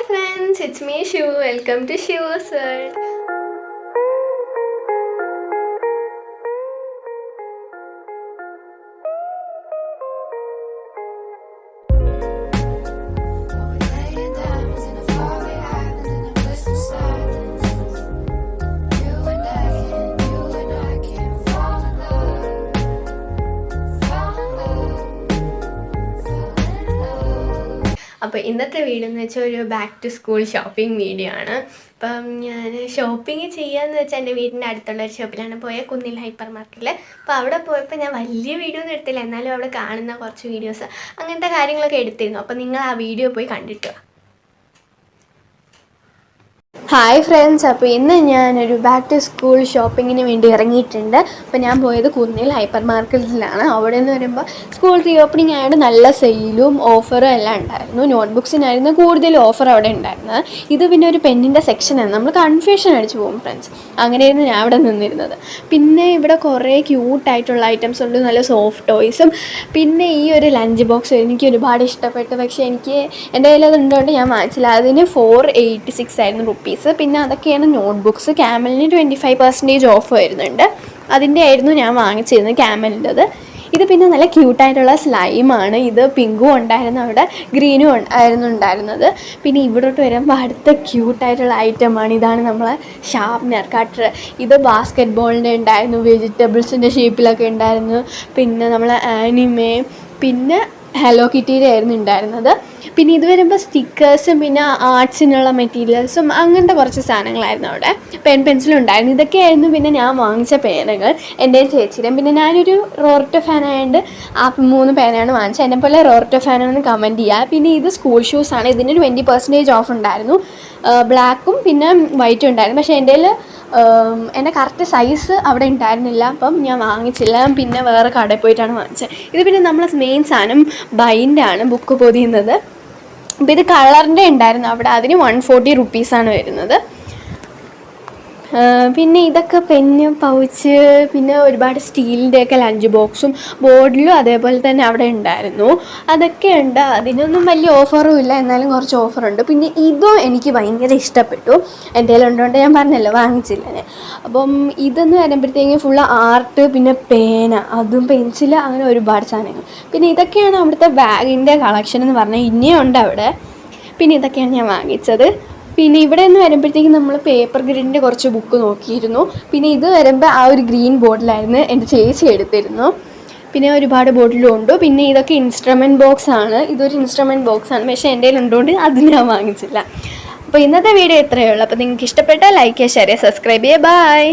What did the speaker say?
friends, it's me Shiv. Welcome to Shiv's World. അപ്പോൾ ഇന്നത്തെ video എന്ന് വെച്ചാൽ ഒരു back to school shopping video ആണ്. അപ്പം ഞാൻ ഷോപ്പിംഗ് ചെയ്യാന്ന് വെച്ചാൽ എൻ്റെ വീടിൻ്റെ അടുത്തുള്ള ഒരു ഷോപ്പിലാണ് പോയത്, കുന്നിൽ ഹൈപ്പർ മാർക്കറ്റിൽ. അപ്പോൾ അവിടെ പോയപ്പോൾ ഞാൻ വലിയ വീഡിയോ ഒന്നും എടുത്തില്ല, എന്നാലും അവിടെ കാണുന്ന കുറച്ച് വീഡിയോസ് അങ്ങനത്തെ കാര്യങ്ങളൊക്കെ എടുത്തിരുന്നു. അപ്പോൾ നിങ്ങൾ ആ വീഡിയോ പോയി കണ്ടിട്ട് വാ. ഹായ് ഫ്രണ്ട്സ്, അപ്പോൾ ഇന്ന് ഞാനൊരു ബാക്ക് ടു സ്കൂൾ ഷോപ്പിങ്ങിന് വേണ്ടി ഇറങ്ങിയിട്ടുണ്ട്. അപ്പോൾ ഞാൻ പോയത് കുന്നിൽ ഹൈപ്പർ മാർക്കറ്റിലാണ്. അവിടെ നിന്ന് വരുമ്പോൾ സ്കൂൾ റീ ഓപ്പണിംഗ് ആയതുകൊണ്ട് നല്ല സെയിലും ഓഫറും എല്ലാം ഉണ്ടായിരുന്നു. നോട്ട്ബുക്സിനായിരുന്നു കൂടുതൽ ഓഫർ അവിടെ ഉണ്ടായിരുന്നത്. ഇത് പിന്നെ ഒരു പെന്നിൻ്റെ സെക്ഷനാണ്, നമ്മൾ കൺഫ്യൂഷൻ അടിച്ചു പോകും ഫ്രണ്ട്സ്. അങ്ങനെയായിരുന്നു ഞാൻ അവിടെ നിന്നിരുന്നത്. പിന്നെ ഇവിടെ കുറേ ക്യൂട്ടായിട്ടുള്ള ഐറ്റംസ് ഉണ്ട്, നല്ല സോഫ്റ്റ് ടോയ്സും. പിന്നെ ഈ ഒരു ലഞ്ച് ബോക്സ് എനിക്ക് ഒരുപാട് ഇഷ്ടപ്പെട്ടു, പക്ഷേ എൻ്റെ കയ്യിൽ അത് ഉണ്ടോണ്ട് ഞാൻ വാങ്ങിച്ചില്ല. അതിന് 486 ആയിരുന്നു റുപ്പീസ്. പിന്നെ അതൊക്കെയാണ് നോട്ട്ബുക്സ്. ക്യാമലിന് 25% ഓഫ് വരുന്നുണ്ട്, അതിൻ്റെ ആയിരുന്നു ഞാൻ വാങ്ങിച്ചിരുന്നത്, ക്യാമലിൻ്റെത്. ഇത് പിന്നെ നല്ല ക്യൂട്ടായിട്ടുള്ള സ്ലൈമാണ്. ഇത് പിങ്കും ഉണ്ടായിരുന്നു, അവിടെ ഗ്രീനും ആയിരുന്നു ഉണ്ടായിരുന്നത്. പിന്നെ ഇവിടോട്ട് വരുമ്പോൾ അടുത്ത ക്യൂട്ടായിട്ടുള്ള ഐറ്റമാണ്. ഇതാണ് നമ്മളെ ഷാർപ്നർ കട്ടർ. ഇത് ബാസ്കറ്റ് ബോളിൻ്റെ ഉണ്ടായിരുന്നു, വെജിറ്റബിൾസിൻ്റെ ഷേപ്പിലൊക്കെ ഉണ്ടായിരുന്നു. പിന്നെ നമ്മളെ ആനിമേ, പിന്നെ ഹലോ കിറ്റിയുടെ ആയിരുന്നു ഉണ്ടായിരുന്നത്. പിന്നെ ഇത് വരുമ്പോൾ സ്റ്റിക്കേഴ്സും പിന്നെ ആർട്സിനുള്ള മെറ്റീരിയൽസും അങ്ങനത്തെ കുറച്ച് സാധനങ്ങളായിരുന്നു അവിടെ. പെൻസിലും ഉണ്ടായിരുന്നു. ഇതൊക്കെയായിരുന്നു പിന്നെ ഞാൻ വാങ്ങിച്ച പേനകൾ, എൻ്റെയും ചേച്ചിയുടെയും. പിന്നെ ഞാനൊരു റോർട്ടോ ഫാനായതുകൊണ്ട് ആ 3 പേനയാണ് വാങ്ങിച്ചത്. എന്നെപ്പോലെ റോർട്ടോ ഫാനാണെന്ന് കമൻറ്റ് ചെയ്യുക. പിന്നെ ഇത് സ്കൂൾ ഷൂസാണ്. ഇതിന് 20% ഓഫ് ഉണ്ടായിരുന്നു. ബ്ലാക്കും പിന്നെ വൈറ്റും ഉണ്ടായിരുന്നു. പക്ഷേ എൻ്റെ കറക്റ്റ് സൈസ് അവിടെ ഉണ്ടായിരുന്നില്ല, അപ്പം ഞാൻ വാങ്ങിച്ചില്ല. പിന്നെ വേറെ കടയിൽ പോയിട്ടാണ് വാങ്ങിച്ചത്. ഇത് പിന്നെ നമ്മളെ മെയിൻ സാധനം ബൈൻഡാണ്, ബുക്ക് പൊതിയുന്നത്. അപ്പോൾ ഇത് കളറിൻ്റെ ഉണ്ടായിരുന്നു അവിടെ, അതിന് 140 റുപ്പീസാണ് വരുന്നത്. പിന്നെ ഇതൊക്കെ പെന്ന്, പൗച്ച്, പിന്നെ ഒരുപാട് സ്റ്റീലിൻ്റെയൊക്കെ ലഞ്ച് ബോക്സും ബോർഡിലും അതേപോലെ തന്നെ അവിടെ ഉണ്ടായിരുന്നു. അതൊക്കെ ഉണ്ട്. അതിനൊന്നും വലിയ ഓഫറും ഇല്ല, എന്നാലും കുറച്ച് ഓഫറുണ്ട്. പിന്നെ ഇതും എനിക്ക് ഭയങ്കര ഇഷ്ടപ്പെട്ടു. എൻ്റെ കയ്യിലുണ്ടോണ്ട് ഞാൻ പറഞ്ഞല്ലോ വാങ്ങിച്ചില്ല ഞാൻ. അപ്പം ഇതെന്ന് വരുമ്പോഴത്തേക്കും ഫുള്ള് ആർട്ട്, പിന്നെ പേന, അതും പെൻസിൽ, അങ്ങനെ ഒരുപാട് സാധനങ്ങൾ. പിന്നെ ഇതൊക്കെയാണ് അവിടുത്തെ ബാഗിൻ്റെ കളക്ഷൻ എന്ന് പറഞ്ഞാൽ. ഇനിയും ഉണ്ട് അവിടെ. പിന്നെ ഇതൊക്കെയാണ് ഞാൻ വാങ്ങിച്ചത്. പിന്നെ ഇവിടെ നിന്ന് വരുമ്പോഴത്തേക്കും നമ്മൾ പേപ്പർ ഗ്രിഡിൻ്റെ കുറച്ച് ബുക്ക് നോക്കിയിരുന്നു. പിന്നെ ഇത് വരുമ്പോൾ ആ ഒരു ഗ്രീൻ ബോട്ടിലായിരുന്നു എൻ്റെ ചേച്ചി എടുത്തിരുന്നു. പിന്നെ ഒരുപാട് ബോട്ടിലും ഉണ്ട്. പിന്നെ ഇതൊക്കെ ഇൻസ്ട്രുമെൻറ്റ് ബോക്സ് ആണ്. ഇതൊരു ഇൻസ്ട്രുമെൻറ്റ് ബോക്സ് ആണ്, പക്ഷേ എൻ്റെ കയ്യിൽ ഉണ്ടോണ്ട് അത് ഞാൻ വാങ്ങിച്ചില്ല. അപ്പോൾ ഇന്നത്തെ വീഡിയോ ഇത്രയേ ഉള്ളൂ. അപ്പോൾ നിങ്ങൾക്ക് ഇഷ്ടപ്പെട്ടാൽ ലൈക്ക് ചെയ്യുക, ഷെയർ ചെയ്യുക, സബ്സ്ക്രൈബ് ചെയ്യുക. ബൈ.